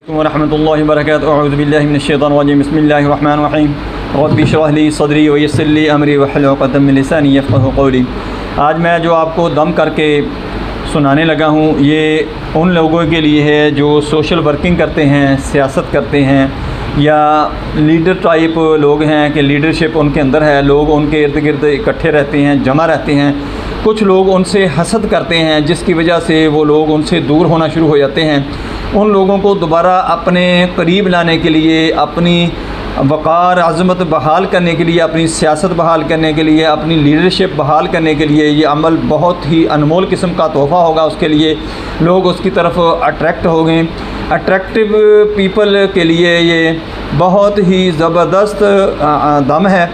वरहमतुल्लाहि वबरकातुहू अऊज़ु बिल्लाहि मिनश्शैतानिर्रजीम बिस्मिल्लाहिर रहमानिर रहीम रब्बि इश्रह ली सदरी व यस्सिर ली अमरी वहलुल उक़दतम मिन लिसानी यफ़क़हू क़ौली। आज मैं जो आपको दम करके सुनाने लगा हूँ ये उन लोगों के लिए है जो सोशल वर्किंग करते हैं, सियासत करते हैं या लीडर टाइप लोग हैं कि लीडरशिप उनके अंदर है, लोग उनके इर्द गिर्द इकट्ठे रहते हैं, जमा रहते हैं। कुछ लोग उनसे हसद करते हैं जिसकी वजह से वो लोग उनसे दूर होना शुरू हो जाते हैं। उन लोगों को दोबारा अपने करीब लाने के लिए, अपनी वक़ार अज़मत बहाल करने के लिए, अपनी सियासत बहाल करने के लिए, अपनी लीडरशिप बहाल करने के लिए ये अमल बहुत ही अनमोल किस्म का तोहफ़ा होगा। उसके लिए लोग उसकी तरफ अट्रैक्ट हो गए। अट्रैक्टिव पीपल के लिए ये बहुत ही ज़बरदस्त दम है।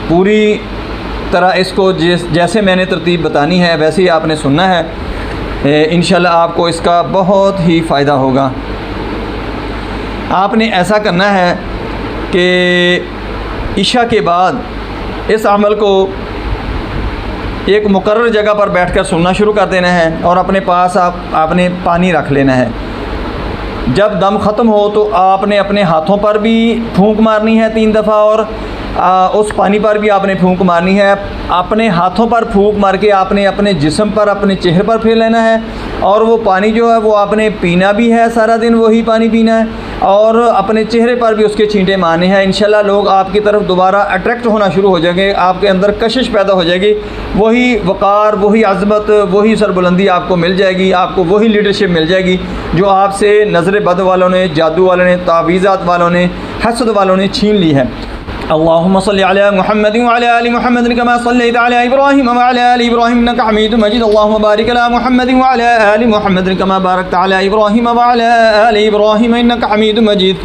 पूरी तरह इसको जैसे मैंने तरतीब बतानी है वैसे ही आपने सुनना है। इंशाल्लाह आपको इसका बहुत ही फ़ायदा होगा। आपने ऐसा करना है कि इशा के बाद इस अमल को एक मुकर्रर जगह पर बैठकर सुनना शुरू कर देना है और अपने पास आपने पानी रख लेना है। जब दम ख़त्म हो तो आपने अपने हाथों पर भी फूंक मारनी है 3 दफ़ा और उस पानी पर भी आपने फूंक मारनी है। अपने हाथों पर फूंक मार के आपने अपने जिस्म पर, अपने चेहरे पर फेर लेना है और वो पानी जो है वो आपने पीना भी है, सारा दिन वही पानी पीना है और अपने चेहरे पर भी उसके छींटे मारने हैं। इंशाल्लाह लोग आपकी तरफ दोबारा अट्रैक्ट होना शुरू हो जाएंगे, आपके अंदर कशिश पैदा हो जाएगी, वही वक़ार, वही अज़मत, वही सरबुलंदी आपको मिल जाएगी, आपको वही लीडरशिप मिल जाएगी जो आपसे नज़र बद वालों ने, जादू वालों ने, तावीज़ात वालों ने, हसद वालों ने छीन ली है। अल्लाहुम्मा सल्लि अला मुहम्मद व अला आलि मुहम्मद कमा सल्लैता अला इब्राहीम व अला आलि इब्राहीम इन्नका हमीदुम मजीद। अल्लाहुम्मा बारिक अला मुहम्मद व अला आलि मुहम्मद कमा बारकता अला इब्राहीम व अला आलि इब्राहीम इन्नका हमीदुम मजीद।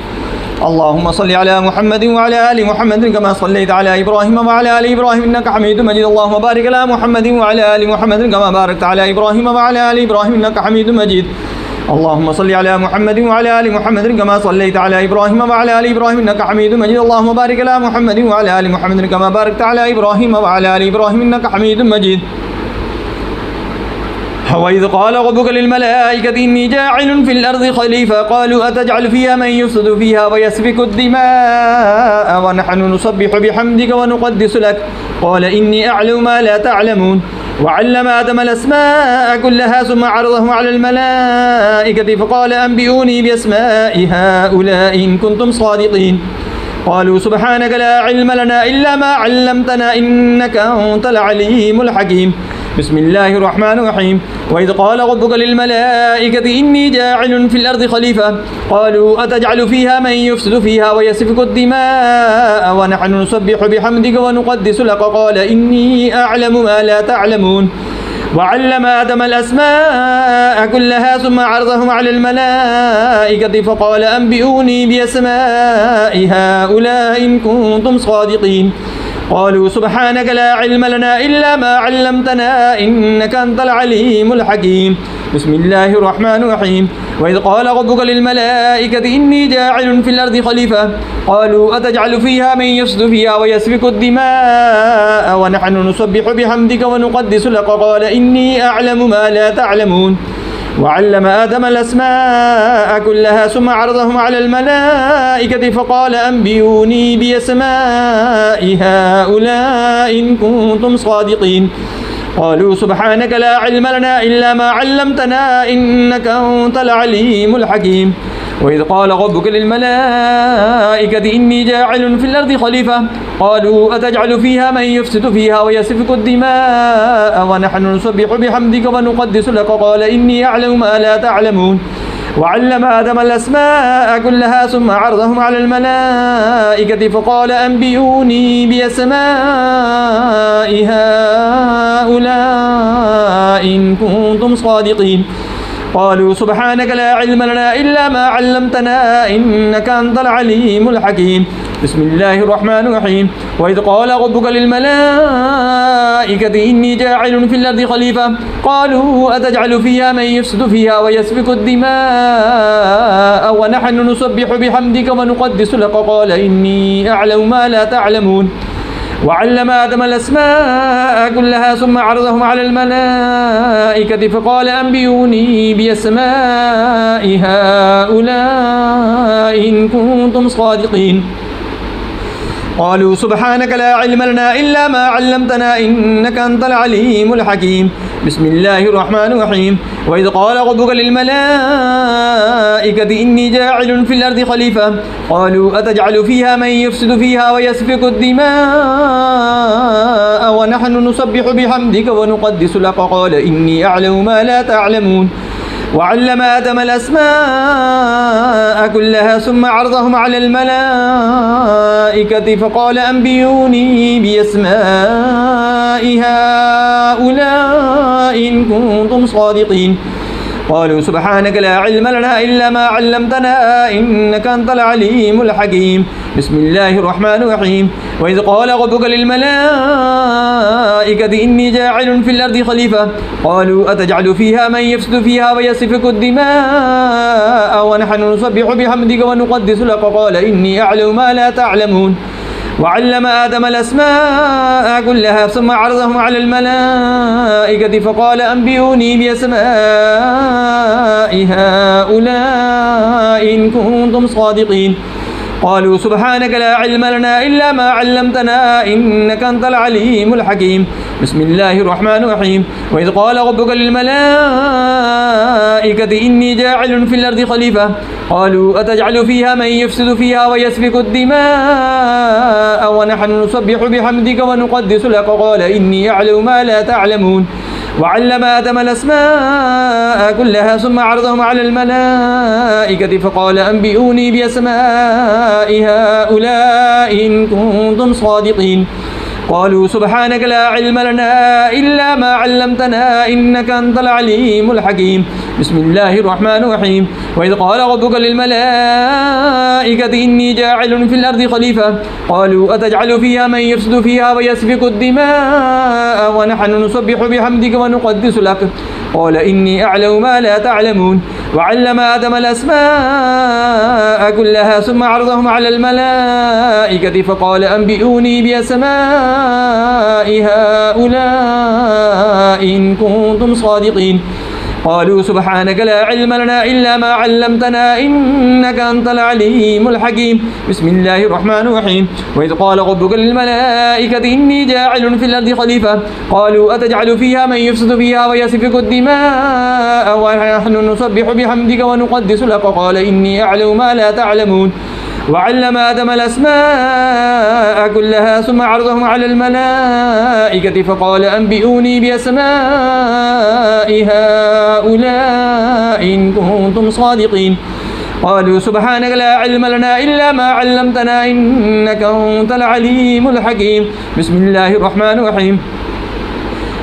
अल्लाहुम्मा सल्लि अला मुहम्मद व अला आलि मुहम्मद कमा सल्लैता अला इब्राहीम व अला आलि इब्राहीम इन्नका हमीदुम मजीद। अल्लाहुम्मा बारिक अला मुहम्मद व अला आलि मुहम्मद कमा बारकता अला इब्राहीम व अला आलि इब्राहीम इन्नका हमीदुम मजीद। अल्लाहुम्मा सल्लि अला मुहम्मद व अला आलि मुहम्मद कमा सल्लैता अला इब्राहीम व अला आलि इब्राहीम इन्नका हमीदुम मजीद। अल्लाहुम्मा बारिक अला मुहम्मद व अला आलि मुहम्मद कमा बारकता अला इब्राहीम व अला आलि इब्राहीम इन्नका हमीदुम मजीद। वइज़ क़ाल रब्बुका लिल-मलाइकति इन्नी जाइलुन फ़िल अर्ज़ि ख़लीफ़ा क़ालू अतजअलु फ़ीहा मन युफ़्सिदु फ़ीहा व यस्फ़िकु अद-दिमाअ व नहनु नुसब्बिहु बिहम्दिका व नुक़द्दिसु लक क़ाल इन्नी अअलमु मा ला तअलमून वअल्लम आदम अल-अस्माअ कुल्लहा सुम्मा अरज़ahum अला अल-मलाइकति फ़क़ाल अंबिऊनी बिअस्माइ हाउलाइ इन कुन्तुम सादिक़ीन क़ालू सुब्हानका ला इल्म लना इल्ला मा अल्लमतना इन्नका अंतल अलीमुल हकीम। बिस्मिल्लाहिर रहमानिर रहीम। वइज़ क़ाल रब्बुका लिल-मलाइकति इन्नी जाइलुन फ़िल अर्ज़ि ख़लीफ़ा क़ालू अतजअलु फ़ीहा मन युफ़्सिदु फ़ीहा व यस्फ़िकु अद-दिमाअ व नहनु नुसब्बिहु बिहम्दिका व नुक़द्दिसु लक क़ाल इन्नी अअलमु मा ला तअलमून वअल्लम आदम अल-अस्माअ कुल्लहा सुम्मा अरज़ahum अला अल-मलाइकति फ़क़ाल अंबिऊनी बिअस्माइ हाउलाइ इन कुन्तुम सादिक़ीन क़ालू सुब्हानका ला इल्म लना इल्ला मा अल्लमतना इन्नका अंतल अलीमुल हकीम। बिस्मिल्लाहिर रहमानिर रहीम। वइज़ क़ाल रब्बुका लिल-मलाइकति इन्नी जाइलुन फ़िल अर्ज़ि ख़लीफ़ा क़ालू अतजअलु फ़ीहा मन युफ़्सिदु फ़ीहा व यस्फ़िकु अद-दिमाअ व नहनु नुसब्बिहु बिहम्दिका व नुक़द्दिसु लक क़ाल इन्नी अअलमु मा ला तअलमून वअल्लम आदम अल-अस्माअ कुल्लहा सुम्मा अरज़ahum अला अल-मलाइकति फ़क़ाल अंबिऊनी बिअस्माइ हाउलाइ इन कुन्तुम सादिक़ीन क़ालू सुब्हानका ला इल्म लना इल्ला मा अल्लमतना इन्नका अंतल अलीमुल हकीम। वइज़ क़ाल रब्बुका लिल-मलाइकति इन्नी जाइलुन फ़िल अर्ज़ि ख़लीफ़ा क़ालू अतजअलु फ़ीहा मन युफ़्सिदु फ़ीहा व यस्फ़िकु अद-दिमाअ व नहनु नुसब्बिहु बिहम्दिका व नुक़द्दिसु लक क़ाल इन्नी अअलमु मा ला तअलमून वअल्लम आदम अल-अस्माअ कुल्लहा सुम्मा अरज़ahum अला अल-मलाइकति फ़क़ाल अंबिऊनी बिअस्माइ हाउलाइ इन कुन्तुम सादिक़ीन क़ालू सुब्हानका ला इल्म लना इल्ला मा अल्लमतना इन्नका अंतल अलीमुल हकीम। बिस्मिल्लाहिर रहमानिर रहीम। वइज़ क़ाल रब्बुका लिल-मलाइकति इन्नी जाइलुन फ़िल अर्ज़ि ख़लीफ़ा क़ालू अतजअलु फ़ीहा मन युफ़्सिदु फ़ीहा व यस्फ़िकु अद-दिमाअ व नहनु नुसब्बिहु बिहम्दिका व नुक़द्दिसु लक क़ाल इन्नी अअलमु मा ला तअलमून وعلم آدم الأسماء كلها ثم عرضهم على الملائكة فقال أنبئوني بأسماء هؤلاء إن كنتم صادقين. قالوا سبحانك لا علم لنا إلا ما علمتنا إنك أنت العليم الحكيم. بسم الله الرحمن الرحيم. وإذ قال ربك للملائكة إني جاعل في الأرض خليفة قالوا أتجعل فيها من يفسد فيها ويسفك الدماء ونحن نسبح بحمدك ونقدس لك قال إني أعلم ما لا تعلمون. وعلم آدم الأسماء كلها ثم عرضهم على الملائكة فقال أنبئوني بأسماء هؤلاء إن كنتم صادقين. قالوا سبحانك لا علم لنا إلا ما علمتنا إنك أنت العليم الحكيم. بسم الله الرحمن الرحيم. وإذ قال ربك للملائكة إني جاعل في الأرض خليفة قالوا أتجعل فيها من يفسد فيها ويسفك الدماء ونحن نسبح بحمدك ونقدس لك قال إني أعلم ما لا تعلمون. وعلم آدم الأسماء كلها ثم عرضهم على الملائكة فقال أنبئوني بأسماء هؤلاء إن كنتم صادقين. قالوا سبحانك لا علم لنا إلا ما علمتنا إنك أنت العليم الحكيم. بسم الله الرحمن الرحيم. وإذ قال ربك للملائكة إني جاعل في الأرض خليفة قالوا أتجعل فيها من يفسد فيها ويسفك الدماء ونحن نسبح بحمدك ونقدس لك قال إني أعلم ما لا تعلمون. وعلم آدم الأسماء كلها ثم عرضهم على الملائكة فقال أنبئوني بأسماء هؤلاء إن كنتم صادقين. قالوا سبحانك لا علم لنا إلا ما علمتنا إنك أنت العليم الحكيم. بسم الله الرحمن الرحيم. وإذ قال ربك للملائكة إني جاعل في الأرض خليفة قالوا أتجعل فيها من يفسد فيها ويسفك الدماء ونحن نسبح بحمدك ونقدس لك قال إني أعلم ما لا تعلمون. وعلم آدم الأسماء كلها ثم عرضهم على الملائكة فقال أنبئوني بأسماء هؤلاء إن كنتم صادقين. قالوا سبحانك لا علم لنا إلا ما علمتنا إنك أنت العليم الحكيم. بسم الله الرحمن الرحيم. وإذ قال ربك للملائكة إني جاعل في الأرض خليفة قالوا أتجعل فيها من يفسد فيها ويسفك الدماء ونحن نسبح بحمدك ونقدس لك قال إني أعلم ما لا تعلمون. وعلم آدم الأسماء كلها ثم عرضهم على الملائكة فقال أنبئوني بأسماء هؤلاء إن كنتم صادقين. قالوا سبحانك لا علم لنا إلا ما علمتنا إنك أنت العليم الحكيم. بسم الله الرحمن الرحيم.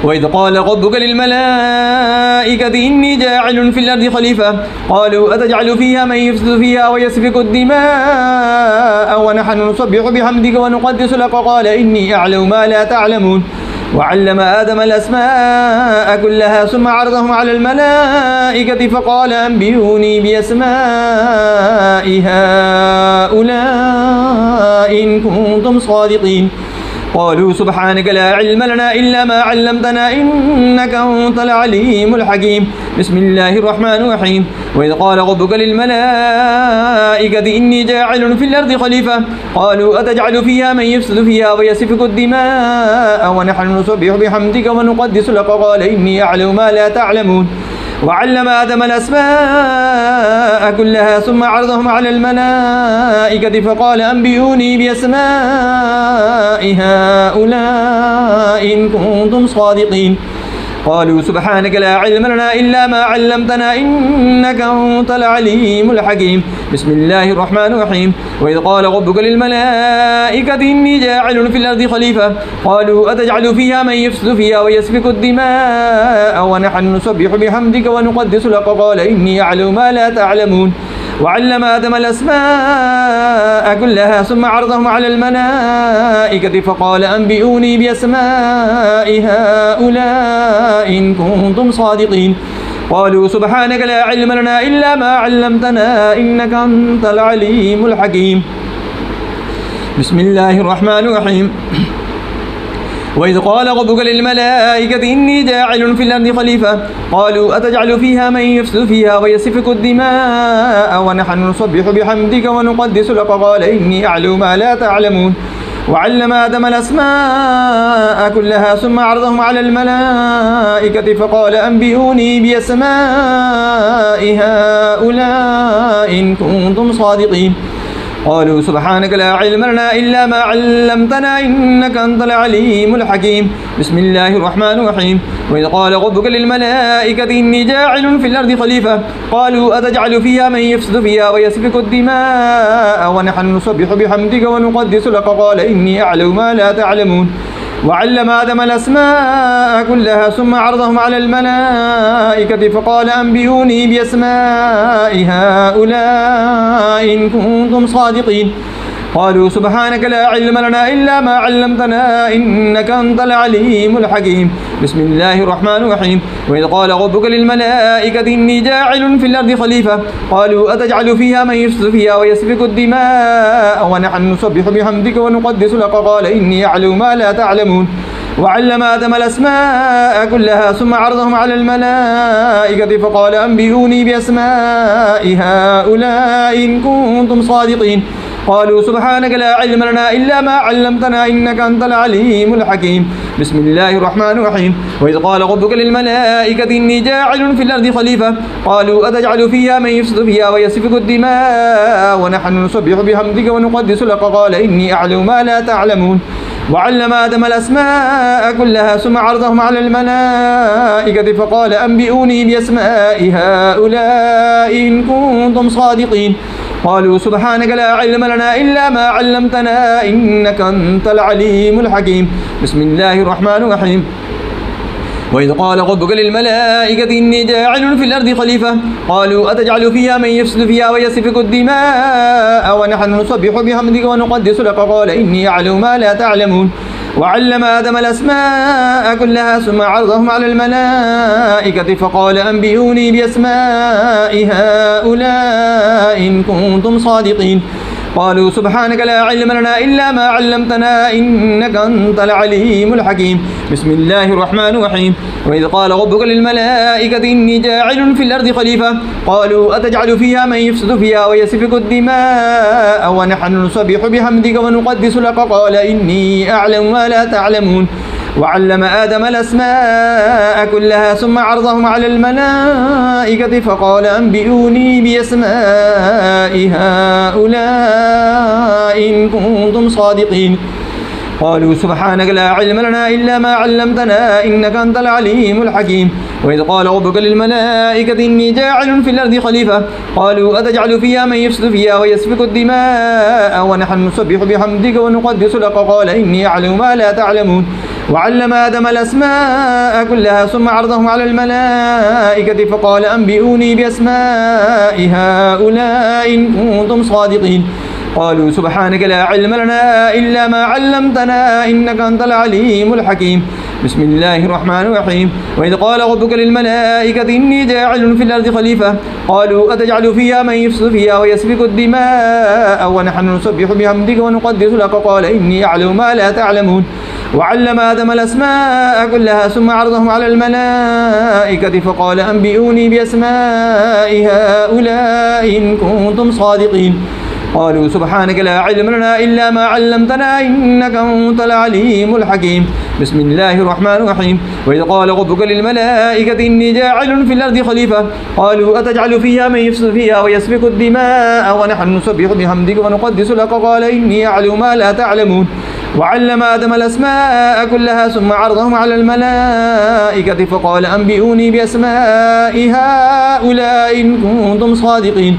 وإذ قال ربك للملائكة إني جاعل في الأرض خليفة قالوا أتجعل فيها من يفسد فيها ويسفك الدماء ونحن نسبح بحمدك ونقدس لك قال إني أعلم ما لا تعلمون. وعلم آدم الأسماء كلها ثم عرضهم على الملائكة فقال أنبئوني بأسماء هؤلاء إن كنتم صادقين. قالوا سبحانك لا علم لنا إلا ما علمتنا إنك أنت العليم الحكيم. بسم الله الرحمن الرحيم. وإذ قال ربك للملائكة إني جاعل في الأرض خليفة قالوا أتجعل فيها من يفسد فيها ويسفك الدماء ونحن نسبح بحمدك ونقدس لك قال إني أعلم ما لا تعلمون. وعلم آدم الأسماء كلها ثم عرضهم على الملائكة فقال أنبئوني بأسماء هؤلاء إن كنتم صادقين. قالوا سبحانك لا علم لنا إلا ما علمتنا إنك أنت العليم الحكيم. بسم الله الرحمن الرحيم. وإذ قال ربك للملائكة إني جاعل في الأرض خليفة قالوا أتجعل فيها من يفسد فيها ويسفك الدماء ونحن نسبح بحمدك ونقدس لك قال إني أعلم ما لا تعلمون. وعلم آدم الأسماء كلها ثم عرضهم على الملائكة فقال أنبئوني بأسماء هؤلاء إن كنتم صادقين. قالوا سبحانك لا علم لنا إلا ما علمتنا إنك أنت العليم الحكيم. بسم الله الرحمن الرحيم. وإذ قال ربك للملائكة إني جاعل في الأرض خليفة قالوا أتجعل فيها من يفسد فيها ويسفك الدماء ونحن نسبح بحمدك ونقدس لك قال إني أعلم ما لا تعلمون وعلم آدم الأسماء كلها ثم عرضهم على الملائكة فقال أنبئوني بأسماء هؤلاء إن كنتم صادقين قالوا سبحانك لا علم لنا إلا ما علمتنا إنك أنت العليم الحكيم بسم الله الرحمن الرحيم وإذ قال ربك للملائكة إني جاعل في الأرض خليفة قالوا أتجعل فيها من يفسد فيها ويسفك الدماء ونحن نسبح بحمدك ونقدس لك قال إني أعلم ما لا تعلمون وعلم آدم الأسماء كلها ثم عرضهم على الملائكة فقال أنبئوني بأسماء هؤلاء إن كنتم صادقين قالوا سبحانك لا علم لنا إلا ما علمتنا إنك أنت العليم الحكيم بسم الله الرحمن الرحيم وإذ قال ربك للملائكة إني جاعل في الأرض خليفة قالوا أتجعل فيها من يفسد فيها ويسفك الدماء ونحن نسبح بحمدك ونقدس لك قال إني أعلم ما لا تعلمون وعلم آدم الأسماء كلها ثم عرضهم على الملائكة فقال أنبئوني بأسماء هؤلاء إن كنتم صادقين قالوا سبحانك لا علم لنا إلا ما علمتنا إنك أنت العليم الحكيم بسم الله الرحمن الرحيم وإذ قال ربك للملائكة إني جاعل في الأرض خليفة قالوا أتجعل فيها من يفسد فيها ويسفك الدماء ونحن نسبح بحمدك ونقدس لك قال إني أعلم ما لا تعلمون وعلم آدم الأسماء كلها ثم عرضهم على الملائكة فقال أنبئوني بأسماء هؤلاء إن كنتم صادقين قالوا سبحانك لا علم لنا إلا ما علمتنا إنك أنت العليم الحكيم بسم الله الرحمن الرحيم وإذ قال ربك للملائكة إني جاعل في الأرض خليفة قالوا أتجعل فيها من يفسد فيها ويسفك الدماء ونحن نسبح بحمدك ونقدس لك قال إني أعلم ما لا تعلمون وعلم آدم الأسماء كلها ثم عرضهم على الملائكة فقال أنبئوني بأسماء هؤلاء إن كنتم صادقين قالوا سبحانك لا علم لنا إلا ما علمتنا إنك أنت العليم الحكيم بسم الله الرحمن الرحيم وإذ قال ربك للملائكة إني جاعل في الأرض خليفة قالوا أتجعل فيها من يفسد فيها ويسفك الدماء ونحن نسبح بحمدك ونقدس لك قال إني أعلم ما لا تعلمون وعلم آدم الأسماء كلها ثم عرضهم على الملائكة فقال أنبئوني بأسماء هؤلاء إن كنتم صادقين قالوا سبحانك لا علم لنا إلا ما علمتنا إنك أنت العليم الحكيم وإذ قال ربك للملائكة إني جاعل في الأرض خليفة قالوا أتجعل فيها من يفسد فيها ويسفك الدماء ونحن نسبح بحمدك ونقدس لك قال إني أعلم ما لا تعلمون وعلم آدم الأسماء كلها ثم عرضهم على الملائكة فقال أنبئوني بأسماء هؤلاء إن كنتم صادقين قالوا سبحانك لا علم لنا إلا ما علمتنا إنك أنت العليم الحكيم بسم الله الرحمن الرحيم وإذ قال ربك للملائكة إني جاعل في الأرض خليفة قالوا أتجعل فيها من يفسد فيها ويسفك الدماء ونحن نسبح بحمدك ونقدس لك قال إني أعلم ما لا تعلمون وعلم آدم الأسماء كلها ثم عرضهم على الملائكة فقال أنبئوني بأسماء هؤلاء إن كنتم صادقين قالوا سبحانك لا علم لنا إلا ما علمتنا إنك أنت العليم الحكيم بسم الله الرحمن الرحيم وإذ قال ربك للملائكة إني جاعل في الأرض خليفة قالوا أتجعل فيها من يفسد فيها ويسفك الدماء ونحن نسبح بحمدك ونقدس لك قال إني أعلم ما لا تعلمون وعلم آدم الأسماء كلها ثم عرضهم على الملائكة فقال أنبئوني بأسماء هؤلاء إن كنتم صادقين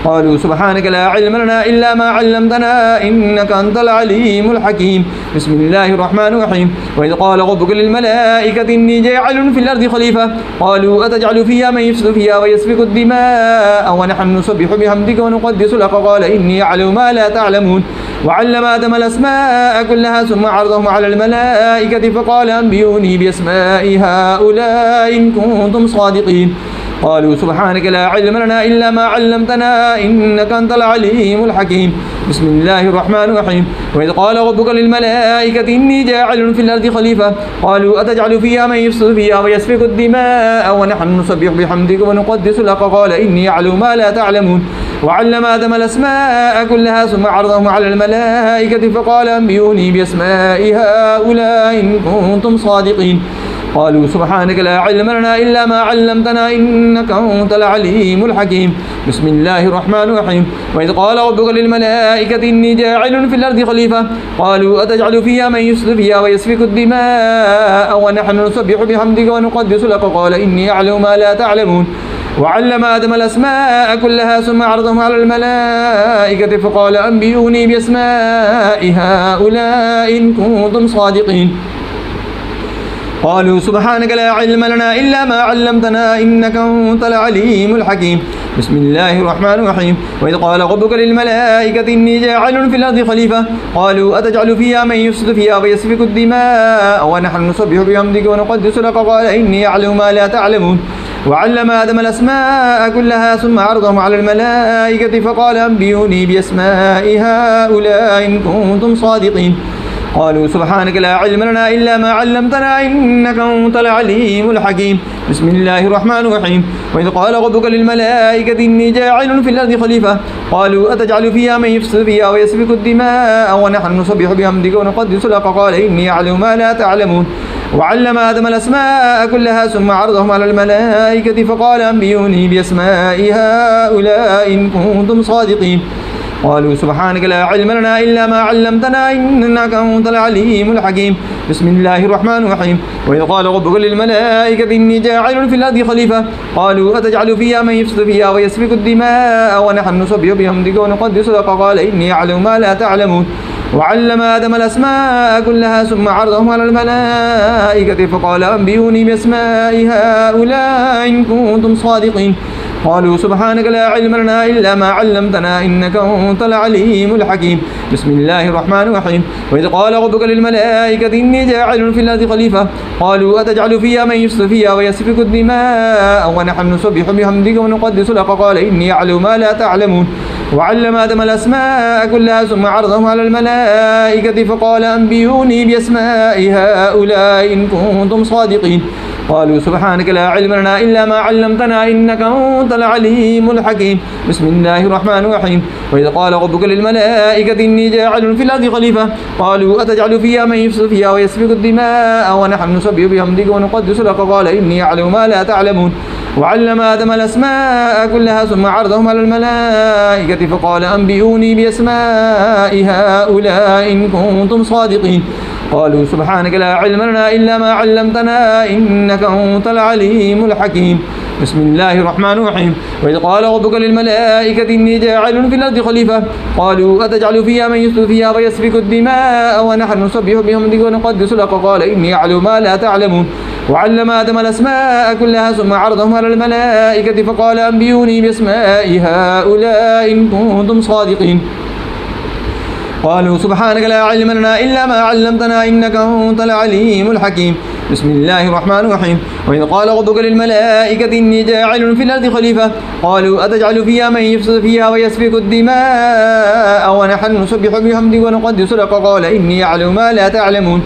قالوا سبحانك لا علم لنا إلا ما علمتنا إنك أنت العليم الحكيم بسم الله الرحمن الرحيم وإذ قال ربك للملائكة إني جاعل في الأرض خليفة قالوا أتجعل فيها من يفسد فيها ويسفك الدماء ونحن نسبح بحمدك ونقدس لك قال إني أعلم ما لا تعلمون وعلم آدم الأسماء كلها ثم عرضهم على الملائكة فقال أنبئوني بأسماء هؤلاء إن كنتم صادقين قالوا سبحانك لا علم لنا إلا ما علمتنا إنك أنت العليم الحكيم. بسم الله الرحمن الرحيم. وإذ قال ربك للملائكة إني جاعل في الأرض خليفة قالوا أتجعل فيها من يفسد فيها ويسفك الدماء ونحن نسبح بحمدك ونقدس لك قال إني أعلم ما لا تعلمون. وعلم آدم الأسماء كلها ثم عرضهم على الملائكة فقال أنبئوني بأسماء هؤلاء إن كنتم صادقين. قالوا سبحانك لا علم لنا إلا ما علمتنا إنك أنت العليم الحكيم. بسم الله الرحمن الرحيم. وإذ قال ربك للملائكة إني جاعل في الأرض خليفة قالوا أتجعل فيها من يفسد فيها ويسفك الدماء ونحن نسبح بحمدك ونقدس لك قال إني أعلم ما لا تعلمون. وعلم آدم الأسماء كلها ثم عرضهم على الملائكة فقال أنبئوني بأسماء هؤلاء إن كنتم صادقين. قالوا سبحانك لا علم لنا إلا ما علمتنا إنك أنت العليم الحكيم. بسم الله الرحمن الرحيم. وإذ قال ربك للملائكة إني جاعل في الأرض خليفة قالوا أتجعل فيها من يفسد فيها ويسفك الدماء ونحن نسبح بحمدك ونقدس لك قال إني أعلم ما لا تعلمون. وعلم آدم الأسماء كلها ثم عرضهم على الملائكة فقال أنبئوني بأسماء هؤلاء إن كنتم صادقين. قالوا سبحانك لا علم لنا إلا ما علمتنا إنك أنت العليم الحكيم. بسم الله الرحمن الرحيم. وإذ قال ربك للملائكة إني جاعل في الأرض خليفة قالوا أتجعل فيها من يفسد فيها ويسفك الدماء ونحن نسبح بحمدك ونقدس لك قال إني أعلم ما لا تعلمون. وعلم آدم الأسماء كلها ثم عرضهم على الملائكة فقال أنبئوني بأسماء هؤلاء إن كنتم صادقين. قالوا سبحانك لا علم لنا إلا ما علمتنا إنك أنت العليم الحكيم. بسم الله الرحمن الرحيم. وإذ قال ربك للملائكة إني جاعل في الأرض خليفة قالوا أتجعل فيها من يفسد فيها ويسفك الدماء ونحن نسبح بحمدك ونقدس لك قال إني أعلم ما لا تعلمون. وعلم آدم الأسماء كلها ثم عرضهم على الملائكة فقال أنبئوني بأسماء هؤلاء إن كنتم صادقين. قالوا سبحانك لا علم لنا إلا ما علمتنا إنك أنت العليم الحكيم. بسم الله الرحمن الرحيم. وإذ قال ربك للملائكة إني جاعل في الأرض خليفة قالوا أتجعل فيها من يفسد فيها ويسفك الدماء ونحن نسبح بحمدك ونقدس لك قال إني أعلم ما لا تعلمون. وعلم آدم الأسماء كلها ثم عرضهم على الملائكة فقال أنبئوني بأسماء هؤلاء إن كنتم صادقين. قالوا سبحانك لا علم لنا إلا ما علمتنا إنك أنت العليم الحكيم. بسم الله الرحمن الرحيم. وإذ قال ربك للملائكة إني جاعل في الأرض خليفة قالوا أتجعل فيها من يفسد فيها ويسفك الدماء ونحن نسبح بحمدك ونقدس لك قال إني أعلم ما لا تعلمون. وعلم آدم الأسماء كلها ثم عرضهم على الملائكة فقال أنبئوني بأسماء هؤلاء إن كنتم صادقين. قالوا سبحانك لا علم لنا إلا ما علمتنا إنك أنت العليم الحكيم. بسم الله الرحمن الرحيم. وإذ قال ربك للملائكة إني جاعل في الأرض خليفة قالوا أتجعل فيها من يفسد فيها ويسفك الدماء ونحن نسبح بحمدك ونقدس لك قال إني أعلم ما لا تعلمون. وعلم آدم الأسماء كلها ثم عرضهم على الملائكة فقال أنبئوني بأسماء هؤلاء إن كنتم صادقين. قالوا سبحانك لا علم لنا إلا ما علمتنا إنك أنت العليم الحكيم. بسم الله الرحمن الرحيم. وإذ قال ربك للملائكة إني جاعل في الأرض خليفة قالوا أتجعل فيها من يفسد فيها ويسفك الدماء ونحن نسبح بحمدك ونقدس لك قال إني أعلم ما لا تعلمون.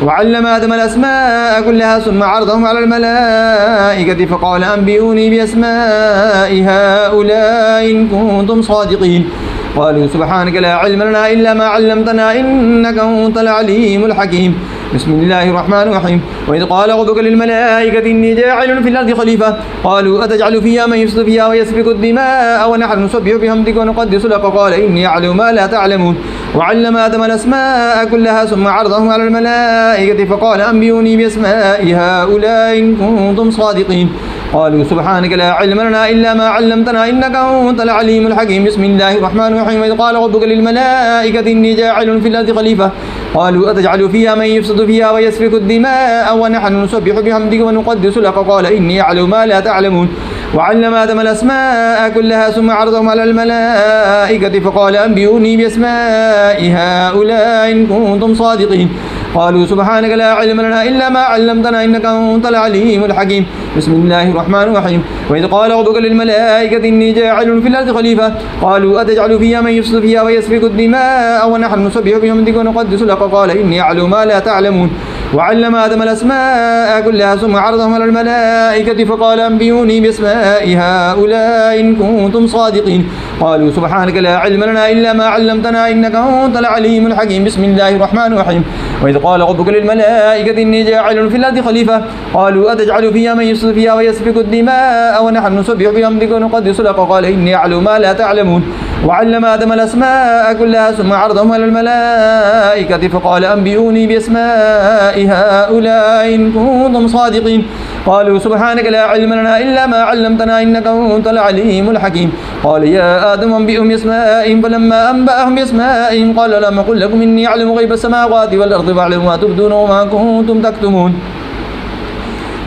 وعلم آدم الأسماء كلها ثم عرضهم على الملائكة فقال أنبئوني بأسماء هؤلاء إن كنتم صادقين. قالوا سبحانك لا علم لنا إلا ما علمتنا إنك أنت العليم الحكيم. بسم الله الرحمن الرحيم. وإذ قال ربك للملائكة إني جاعل في الأرض خليفة قالوا أتجعل فيها من يفسد فيها ويسفك الدماء ونحن نسبح بحمدك ونقدس لك قال إني أعلم ما لا تعلمون. وعلم آدم الأسماء كلها ثم عرضهم على الملائكة فقال أنبئوني بأسماء هؤلاء إن كنتم صادقين. قالوا سبحانك لا علم لنا إلا ما علمتنا إنك أنت العليم الحكيم. بسم الله الرحمن الرحيم. وإذ قال ربك للملائكة إني جاعل في الأرض خليفة قالوا أتجعل فيها من يفسد فيها ويسفك الدماء ونحن نسبح بحمدك ونقدس لك قال إني أعلم ما لا تعلمون. وعلم آدم الأسماء كلها ثم عرضهم على الملائكة فقال أنبئوني بأسماء هؤلاء إن كنتم صادقين. قالوا سبحانك لا علم لنا إلا ما علمتنا إنك أنت العليم الحكيم. بسم الله الرحمن الرحيم. وإذ قال ربك للملائكة إني جاعل في الأرض خليفة قالوا أتجعل فيها من يفسد فيها ويسفك الدماء ونحن نسبح بحمدك ونقدس لك قال إني أعلم ما لا تعلمون. وعلم آدم الأسماء كلها ثم عرضهم على الملائكة فقال أنبئوني بأسماء هؤلاء إن كنتم صادقين. قالوا سبحانك لا علم لنا إلا ما علمتنا إنك أنت العليم الحكيم. بسم الله الرحمن الرحيم. وإذ قال ربك للملائكة إني جاعل في الأرض خليفة قالوا أتجعل فيها من يفسد فيها ويسفك الدماء ونحن نسبح بحمدك ونقدس لك قال إني أعلم ما لا تعلمون. وعلم آدم الأسماء كلها ثم عرضهم على الملائكة فقال أنبئوني بأسماء هؤلاء إن كنتم صادقين. قالوا سبحانك لا علم لنا إلا ما علمتنا إنك أنت العليم الحكيم. قال يا آدم أنبئهم بأسمائهم فلما أنبأهم بأسمائهم قال لم أقل لكم إني أعلم غيب السماوات والأرض وأعلم ما تبدون وما كنتم تكتمون.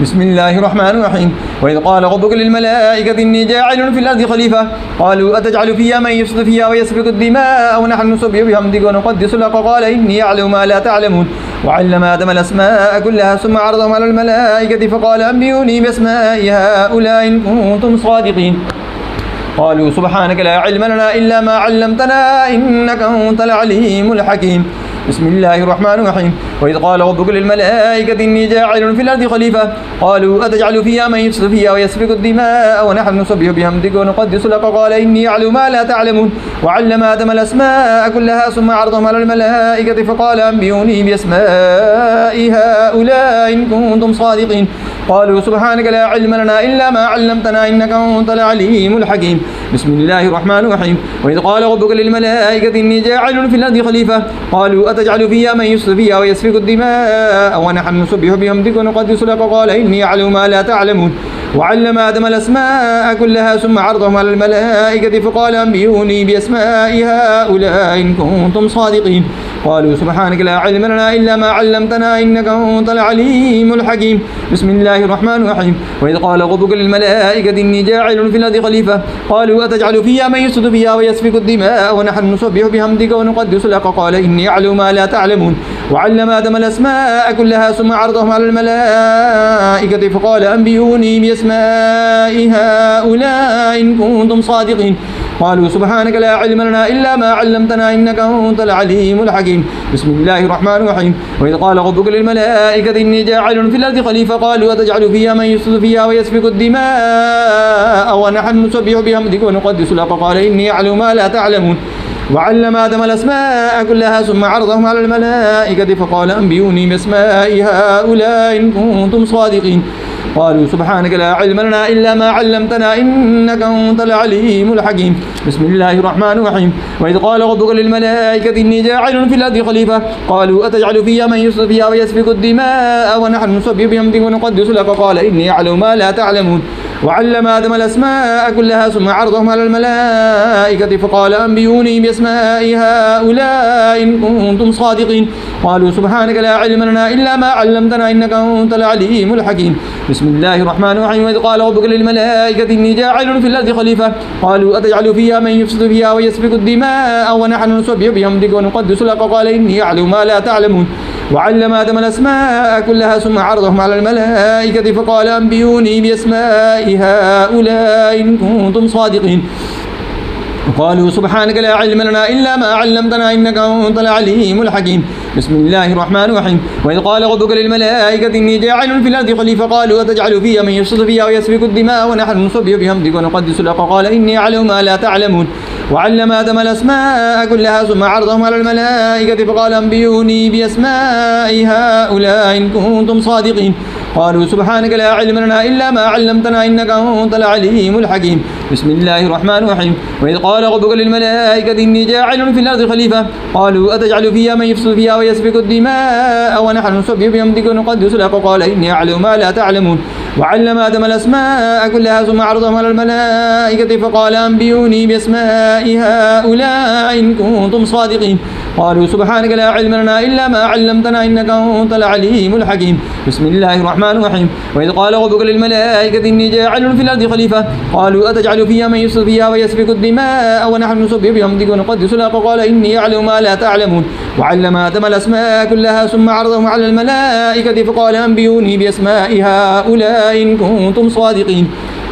بسم الله الرحمن الرحيم. وإذ قال ربك للملائكة إني جاعل في الأرض خليفة قالوا أتجعل فيها من يفسد فيها ويسفك الدماء ونحن نسبح بحمدك ونقدس لك قال إني أعلم ما لا تعلمون. وعلم آدم الأسماء كلها ثم عرضهم على الملائكة فقال أنبئوني بأسماء هؤلاء إن كنتم صادقين. قالوا سبحانك لا علم لنا إلا ما علمتنا إنك أنت العليم الحكيم. بسم الله الرحمن الرحيم. وإذ قال ربك للملائكة إني جاعل في الأرض خليفة قالوا أتجعل فيها من يفسد فيها ويسفك الدماء ونحن نسبح بحمدك ونقدس لك قال إني أعلم ما لا تعلمون. وعلم آدم الأسماء كلها ثم عرضهم على الملائكة فقال أنبئوني بأسماء هؤلاء إن كنتم صادقين. قالوا سبحانك لا علم لنا إلا ما علمتنا إنك أنت العليم الحكيم. بسم الله الرحمن الرحيم. وإذ قال ربك للملائكة إني جاعل في الأرض خليفة قالوا أتجعل فيها من يفسد فيها ويسفك الدماء ونحن نسبح بحمدك ونقدس لك قال إني أعلم ما لا تعلمون. وعلم آدم الأسماء كلها ثم عرضهم على الملائكة فقال أنبئوني بأسماء هؤلاء إن كنتم صادقين. قالوا سبحانك لا علم لنا إلا ما علمتنا إنك أنت العليم الحكيم. بسم الله الرحمن الرحيم. وإذ قال ربك للملائكة إني جاعل في الأرض خليفة قالوا أتجعل فيها من يفسد فيها ويسفك الدماء ونحن نسبح بحمدك ونقدس لك قال إني أعلم ما لا تعلمون. وعلم آدم الأسماء كلها ثم عرضهم على الملائكة فقال أنبئوني بأسماء هؤلاء إن كنتم صادقين. قالوا سبحانك لا علم لنا إلا ما علمتنا إنك أنت العليم الحكيم. بسم الله الرحمن الرحيم. وإذ قال ربك للملائكة إني جاعل في الأرض خليفة قالوا أتجعل فيها من يفسد فيها ويسفك الدماء ونحن نسبح بحمدك ونقدس لك قال إني أعلم ما لا تعلمون. وعلم آدم الأسماء كلها ثم عرضهم على الملائكة فقال أنبئوني بأسماء هؤلاء إن كنتم صادقين. قالوا سبحانك لا علم لنا إلا ما علمتنا إنك أنت العليم الحكيم. بسم الله الرحمن الرحيم. وإذ قال ربك للملائكة إني جاعل في الأرض خليفة قالوا أتجعل فيها من يفسد فيها ويسفك الدماء ونحن نسبح بحمدك ونقدس لك قال إني أعلم ما لا تعلمون. وعلم آدم الأسماء كلها ثم عرضهم على الملائكة فقال أنبئوني بأسماء هؤلاء إن كنتم صادقين. قالوا سبحانك لا علم لنا إلا ما علمتنا إنك أنت العليم الحكيم. بسم الله الرحمن الرحيم. وإذ قال ربك للملائكة إني جاعل في الأرض خليفة قالوا أتجعل فيها من يفسد فيها ويسفك الدماء ونحن نسبح بحمدك ونقدس لك قال إني أعلم ما لا تعلمون. وعلم آدم الأسماء كلها ثم عرضهم على الملائكة فقال أنبئوني بأسماء هؤلاء إن كنتم صادقين. قالوا سبحانك لا علم لنا إلا ما علمتنا إنك أنت العليم الحكيم. بسم الله الرحمن الرحيم. وإذ قال ربك للملائكة إني جاعل في الأرض خليفة قالوا أتجعل فيها من يفسد فيها ويسفك الدماء ونحن نسبح بحمدك ونقدس لك قال إني أعلم ما لا تعلمون. وعلم آدم الأسماء كلها ثم عرضهم على الملائكة فقال أنبئوني بأسماء هؤلاء إن كنتم صادقين. قالوا سبحانك لا علم لنا إلا ما علمتنا إنك أنت العليم الحكيم. بسم الله الرحمن الرحيم. وإذ قال ربك للملائكة إني جاعل في الأرض خليفة قالوا أتجعل فيها من يفسد فيها ويسفك الدماء ونحن نسبح بحمدك ونقدس لك قال إني أعلم ما لا تعلمون. وعلم آدم الأسماء كلها ثم عرضهم على الملائكة فقال أنبئوني بأسماء هؤلاء إن كنتم صادقين. قالوا سبحانك لا علم لنا إلا ما علمتنا إنك أنت العليم الحكيم. بسم الله الرحمن الرحيم. وإذ قال ربك للملائكة إني جاعل في الأرض خليفة قالوا أتجعل فيها من يفسد فيها ويسفك الدماء ونحن نسبح بحمدك ونقدس لك قال إني أعلم ما لا تعلمون. وعلم آدم الأسماء كلها ثم عرضهم على الملائكة فقال أنبئوني بأسماء هؤلاء إن كنتم صادقين.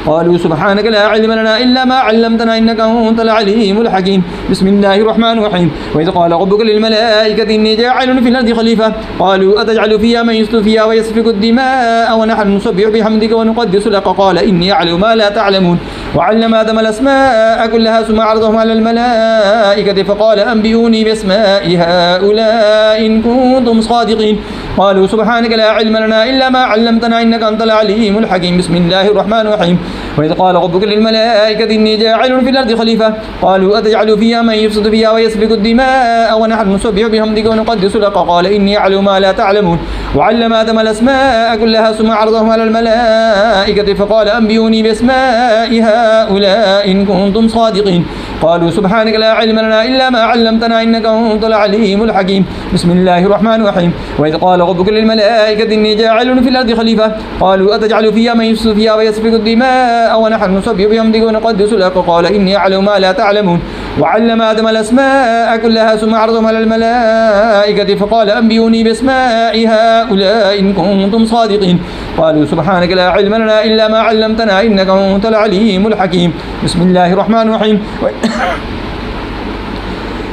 قالوا سبحانك لا علم لنا إلا ما علمتنا إنك أنت العليم الحكيم. بسم الله الرحمن الرحيم. وإذ قال ربك للملائكة إني جاعل في الأرض خليفة قالوا أتجعل فيها من يفسد فيها ويسفك الدماء ونحن نسبح بحمدك ونقدس لك قال إني أعلم ما لا تعلمون. وعلم آدم الأسماء كلها ثم عرضهم على الملائكة فقال أنبئوني بأسماء هؤلاء إن كنتم صادقين. قالوا سبحانك لا علم لنا إلا ما علمتنا إنك أنت العليم الحكيم. بسم الله الرحمن الرحيم. وإذ قال ربك للملائكة إني جاعل في الأرض خليفة قالوا أتجعل فيها من يفسد فيها ويسفك الدماء ونحن نسبح بحمدك ونقدس لك قال إني أعلم ما لا تعلمون. وعلم آدم الأسماء كلها ثم عرضهم على الملائكة فقال أنبئوني بأسماء هؤلاء إن كنتم صادقين. قالوا سبحانك لا علم لنا إلا ما علمتنا إنك أنت العليم الحكيم. بسم الله الرحمن الرحيم. وإذ قال ربك للملائكة إني جاعل في الأرض خليفة قالوا أتجعل فيها من يفسد فيها ويسفك الدماء ونحن نسبح بحمدك ونقدس لك قال إني أعلم ما لا تعلمون. وعلم آدم الأسماء كلها ثم عرضهم على الملائكة فقال أنبئوني بأسماء هؤلاء إن كنتم صادقين. قالوا سبحانك لا علم لنا إلا ما علمتنا إنك أنت العليم الحكيم. بسم الله الرحمن الرحيم.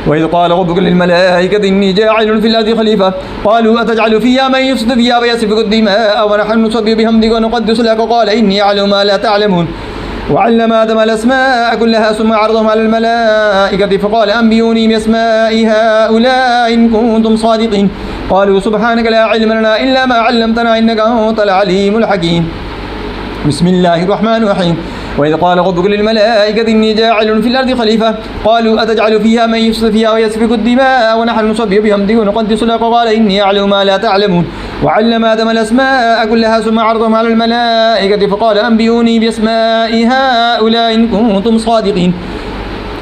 وإذ قال ربك للملائكة إني جاعل في الأرض خليفة قالوا أتجعل فيها من يفسد فيها ويسفك الدماء ونحن نسبح بحمدك ونقدس لك قال إني أعلم ما لا تعلمون. وعلم آدم الأسماء كلها ثم عرضهم على الملائكة فقال أنبئوني بأسماء هؤلاء إن كنتم صادقين. قالوا سبحانك لا علم لنا إلا ما علمتنا إنك أنت العليم الحكيم. بسم الله الرحمن الرحيم. وإذ قال ربك للملائكة إني جاعل في الأرض خليفة قالوا أتجعل فيها من يفسد فيها ويسفك الدماء ونحن نسبح بحمدك ونقدس لك قال إني أعلم ما لا تعلمون. وعلم آدم الأسماء كلها ثم عرضهم على الملائكة فقال أنبئوني بأسماء هؤلاء إن كنتم صادقين.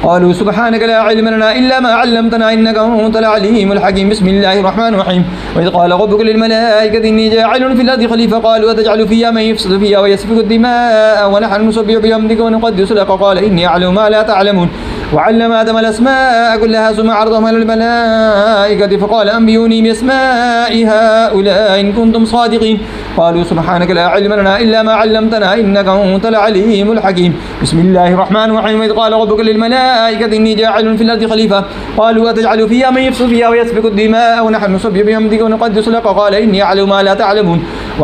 قالوا سبحانك لا علم لنا إلا ما علمتنا إنك أنت العليم الحكيم. بسم الله الرحمن الرحيم. وإذ قال ربك للملائكة إني جاعل في الأرض خليفة قالوا أتجعل فيها من يفسد فيها ويسفك الدماء ونحن نسبح بحمدك ونقدس لك قال إني أعلم ما لا تعلمون. وعلم آدم الأسماء كلها ثم عرضهم على الملائكة فقال أنبئوني بأسماء هؤلاء إن كنتم صادقين. قالوا سبحانك لا علم لنا إلا ما علمتنا إنك أنت العليم الحكيم. بسم الله الرحمن الرحيم. وإذ قال ربك للملائكة إني جاعل في الأرض خليفة قالوا أتجعل فيها من يفسد فيها ويسفك الدماء ونحن نسبح بحمدك ونقدس لك قال إني أعلم ما لا تعلمون.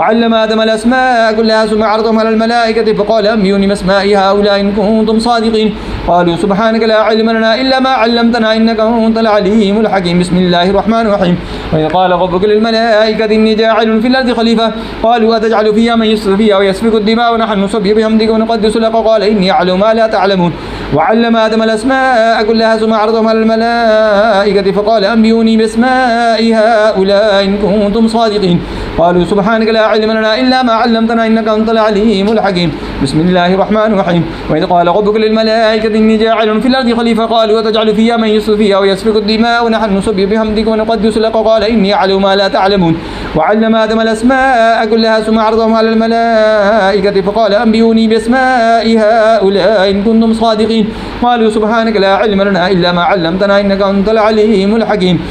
وعلم آدم الأسماء كلها ثم عرضهم على الملائكة فقال أنبئوني بأسماء هؤلاء إن كنتم صادقين. قالوا سبحانك لا علم لنا إلا ما علمتنا إنك أنت العليم الحكيم. بسم الله الرحمن الرحيم. وإذ قال ربك للملائكة إني جاعل في الأرض خليفة قالوا أتجعل فيها من يفسد فيها ويسفك الدماء ونحن نسبح بحمدك ونقدس لك قال إني أعلم ما لا تعلمون. وعلم آدم الأسماء كلها ثم عرضهم على الملائكة فقال أنبئوني بأسماء هؤلاء إن كنتم صادقين. قالوا سبحانك لا علم لنا إلا ما علمتنا إنك أنت العليم الحكيم. بسم الله الرحمن الرحيم. وإذ قال ربك للملائكة إني جاعل في الأرض خليفة قالوا أتجعل فيها من يفسد فيها ويسفك الدماء ونحن نسبح بحمدك ونقدس لك قال إني أعلم ما لا تعلمون. وعلم آدم الأسماء كلها ثم عرضهم على الملائكة فقال أنبئوني بأسماء هؤلاء إن كنتم صادقين. قالوا سبحانك لا علم لنا إلا ما علمتنا إنك أنت العليم الحكيم.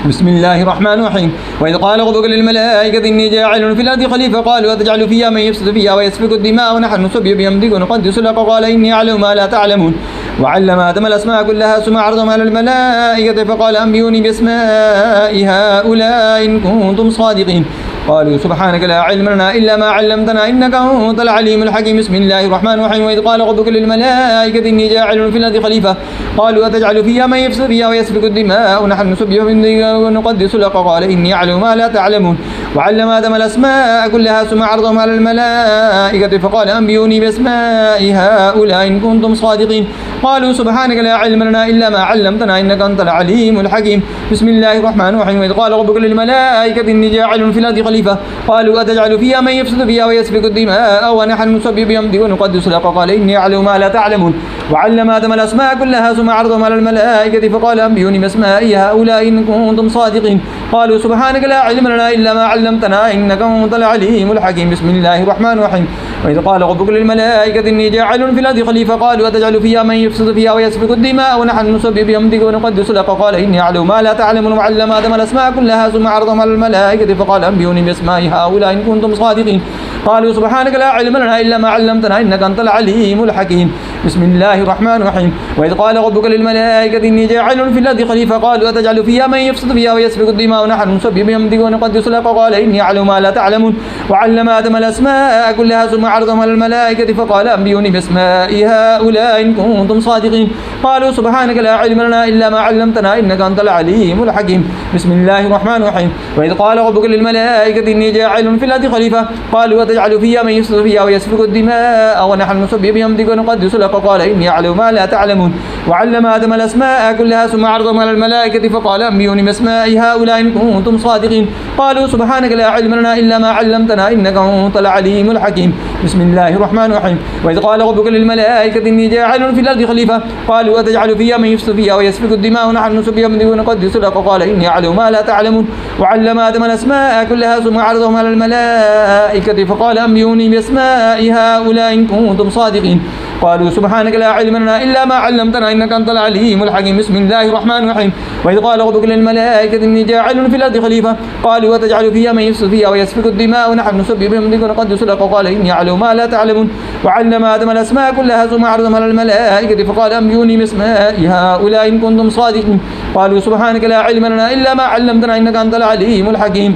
بسم الله الرحمن الرحيم. وإذ قال ربك للملائكة إني جاعل في الأرض خليفة قالوا أتجعل فيها من يفسد فيها ويسفك الدماء ونحن نسبح بحمدك ونقدس لك قال إني أعلم ما لا تعلمون. وعلم آدم الأسماء كلها ثم عرضهم على الملائكة فقال أنبئوني بأسماء هؤلاء إن كنتم صادقين. قالوا سبحانك لا علم لنا إلا ما علمتنا إنك أنت العليم الحكيم. بسم الله الرحمن الرحيم. وإذ قال ربك للملائكة إني جاعل في الأرض خليفة قالوا أتجعل فيها من يفسد فيها ويسفك الدماء ونحن نسبح بحمدك ونقدس لك قال إني أعلم ما لا تعلمون. وعلم آدم الأسماء كلها ثم عرضهم على الملائكة فقال أنبئوني بأسماء هؤلاء إن كنتم صادقين. قالوا سبحانك لا علم لنا إلا ما علمتنا إنك أنت العليم الحكيم بسم الله الرحمن الرحيم وإذ قال ربك للملائكة إني جاعل في الأرض خليفة قالوا أتجعل فيها من يفسد فيها ويسفك الدماء ونحن نسبح بحمدك ونقدس لك قال إني أعلم ما لا تعلمون وعلم آدم الأسماء كلها ثم عرضهم على الملائكة فقال أنبئوني بأسماء هؤلاء إن كنتم صادقين قالوا سبحانك لا علم لنا إلا ما علمتنا إنك أنت العليم الحكيم بسم الله الرحمن الرحيم وإذ قال ربك للملائكة إني جاعل في الأرض خليفة قالوا أتجعل فيها من يفسد فيها ويسفك الدماء ونحن نسبح بحمدك ونقدس لك قال إني أعلم ما لا تعلمون وعلم آدم الأسماء كلها ثم عرضهم على الملائكة فقال أنبئوني بأسماء هؤلاء إن كنتم صادقين قالوا سبحانك لا علم لنا إلا ما علمتنا إنك أنت العليم الحكيم بسم الله الرحمن الرحيم وإذ قال ربك للملائكة إني جاعل في الأرض خليفة قالوا أتجعل فيها من يفسد فيها ويسفك الدماء ونحن نسبح بحمدك ونقدس لك قال إني أعلم ما لا تعلمون وعلم آدم الأسماء كلها ثم عرضهم على الملائكة فقال أنبئوني بأسماء هؤلاء إن كنتم صادقين قالوا سبحانك لا علم لنا إلا ما علمتنا إنك أنت العليم الحكيم بسم الله الرحمن الرحيم وإذ قال ربك للملائكة إني جاعل في الأرض خليفة قالوا أتجعل فيها من يفسد فيها ويسفك الدماء ونحن نسبح بحمدك ونقدس لك قال إني أعلم ما لا تعلمون وعلم آدم الأسماء كلها ثم عرضهم على الملائكة فقال أنبئوني بأسماء هؤلاء إن كنتم صادقين قالوا سبحانك لا علم لنا إلا ما علمتنا إنك أنت العليم الحكيم بسم الله الرحمن الرحيم وإذ قال ربك للملائكة إني جاعل في الأرض خليفة قالوا أتجعل فيها من يفسد فيها ويسفك الدماء ونحن نسبح بحمدك ونقدس لك قال إني أعلم ما لا تعلمون وعلم آدم الأسماء كلها ثم عرضهم على الملائكة فقال أنبئوني بأسماء هؤلاء إن كنتم صادقين قالوا سبحانك لا علم لنا إلا ما علمتنا إنك أنت العليم الحكيم بسم الله الرحمن الرحيم وإذ قال ربك للملائكة إني جاعل في الأرض خليفة قالوا أتجعل فيها من يفسد فيها ويسفك الدماء ونحن نسبح بحمدك ونقدس لك قال إني أعلم ما لا تعلمون وعلم آدم الأسماء كلها ثم عرضهم على الملائكة فقال أنبئوني بأسماء هؤلاء إن كنتم صادقين قالوا سبحانك لا علم لنا إلا ما علمتنا إنك أنت العليم الحكيم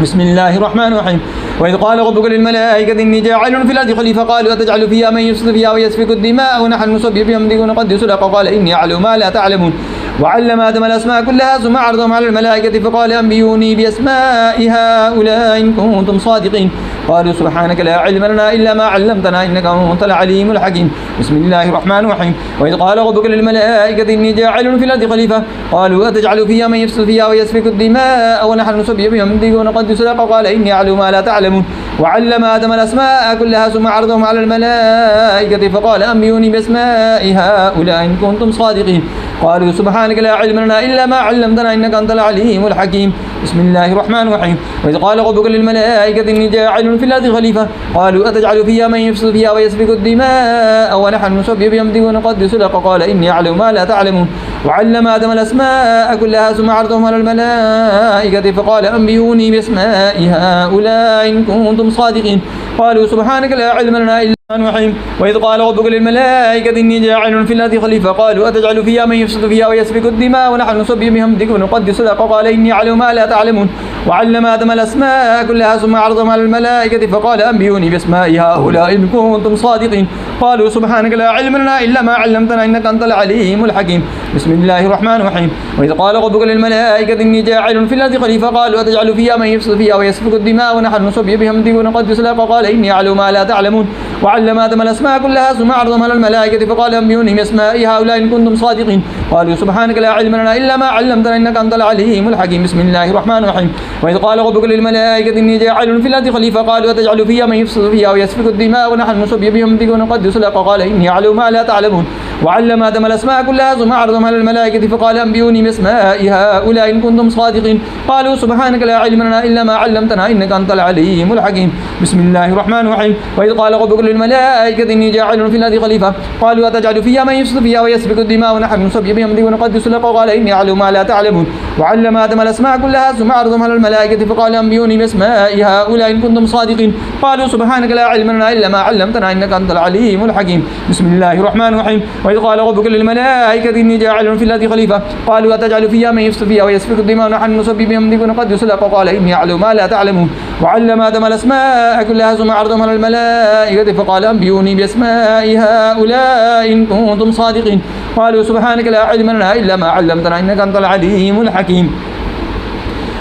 بسم الله الرحمن الرحيم وإذ قال ربك للملائكة إني جاعل في الأرض خليفة قالوا أتجعل فيها من يفسد فيها ويسفك الدماء ونحن نسبح بحمدك ونقدس لك قال إني أعلم ما لا تعلمون وعلم آدم الأسماء كلها ثم عرضهم على الملائكة فقال أنبئوني بأسماء هؤلاء إن كنتم صادقين قالوا سبحانك لا علم لنا إلا ما علمتنا إنك أنت العليم الحكيم بسم الله الرحمن الرحيم وإذ قال ربك للملائكة إني جاعل في الأرض خليفة قالوا أتجعل فيها من يفسد فيها ويسفك الدماء ونحن نسبح بحمدك ونقدس لك قال إني أعلم ما لا تعلمون وعلم آدم الأسماء كلها ثم عرضهم على الملائكة فقال أنبئوني بأسماء هؤلاء إن كنتم صادقين قالوا سبحانك لا علم لنا إلا ما علمتنا إنك أنت العليم الحكيم بسم الله الرحمن الرحيم وإذ قال ربك للملائكة إني جاعل في الأرض خليفة قالوا أتجعل فيها من يفسد فيها ويسفك الدماء ونحن نسبح بحمدك ونقدس لك قال إني أعلم ما لا تعلمون وعلم آدم الأسماء كلها ثم عرضهم على الملائكة فقال أنبئوني بأسماء هؤلاء إن كنتم صادقين قالوا سبحانك لا علم لنا إلا الرحيم وإذ قال ربك للملائكة إني جاعل في الأرض خليفة قالوا أتجعل فيها من يفسد فيها ويسفك الدماء ونحن نسبح بحمدك ونقدس لك قال إني أعلم ما لا تعلمون وعلم آدم الأسماء كلها ثم عرضهم على الملائكة فقال أنبئوني بأسماء هؤلاء إن كنتم صادقين قالوا سبحانك لا علم لنا إلا ما علمتنا إنك أنت العليم الحكيم بسم الله الرحمن الرحيم وإذ قال ربك للملائكة إني جاعل في الأرض خليفة قالوا أتجعل فيها من يفسد فيها ويسفك الدماء ونحن نسبح بحمدك ونقدس لك قال إني أعلم ما لا تعلمون وعلم آدم الأسماء كلها ثم عرضهم على الملائكة فقال أنبئوني بأسماء هؤلاء إن كنتم صادقين قالوا سبحانك لا علم لنا إلا ما علمتنا إنك أنت العليم الحكيم بسم الله الرحمن الرحيم وإذ قال ربك للملائكة إني جاعل في الأرض خليفة قالوا أتجعل فيها من يفسد فيها ويسفك الدماء ونحن نسبح بحمدك ونقدس لك قال إني أعلم ما لا تعلمون وعلم آدم الأسماء كلها ثم عرضهم على الملائكة فقال أنبئوني بأسماء هؤلاء إن كنتم صادقين قالوا سبحانك لا علم لنا إلا ما علمتنا إنك أنت العليم الحكيم بسم الله الرحمن الرحيم وإذ قال ربك للملائكة إني جاعل في الأرض خليفة قالوا أتجعل فيها من يفسد فيها ويسفك الدماء ونحن نسبح بحمدك ونقدس لك قال إني أعلم ما لا تعلمون وعلم آدم الأسماء كلها ثم عرضهم على الملائكة فقال أنبئوني بأسماء هؤلاء إن كنتم صادقين قالوا سبحانك لا علم لنا إلا ما علمتنا إنك أنت العليم الحكيم بسم الله الرحمن الرحيم وإذ قال ربك للملائكة إني جاعل في الأرض خليفة قالوا أتجعل فيها من يفسد فيها ويسفك الدماء ونحن نسبح بحمدك ونقدس لك قال إني أعلم ما لا تعلمون وعلم آدم الأسماء كلها ثم عرضهم على الملائكة فقال أنبئوني بأسماء هؤلاء إن كنتم صادقين قالوا سبحانك لا علم لنا إلا ما علمتنا إنك أنت العليم الحكيم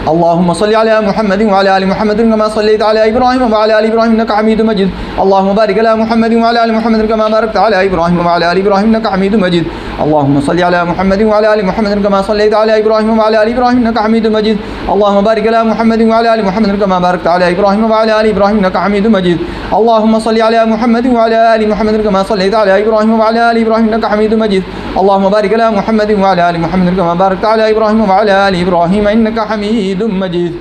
اللهم صل على محمد وعلى آل محمد كما صليت على إبراهيم وعلى آل إبراهيم إنك حميد مجيد. اللهم بارك على محمد وعلى آل محمد كما باركت على إبراهيم وعلى آل إبراهيم إنك حميد مجيد. اللهم صل على محمد وعلى آل محمد كما صليت على إبراهيم وعلى آل إبراهيم إنك حميد مجيد. اللهم بارك على محمد وعلى آل محمد كما باركت على إبراهيم وعلى آل إبراهيم إنك حميد مجيد. اللهم صل على محمد وعلى آل محمد كما صليت على إبراهيم وعلى آل إبراهيم إنك حميد مجيد. اللهم بارك على محمد وعلى آل محمد كما باركت على إبراهيم وعلى آل إبراهيم إنك حميد مجيد.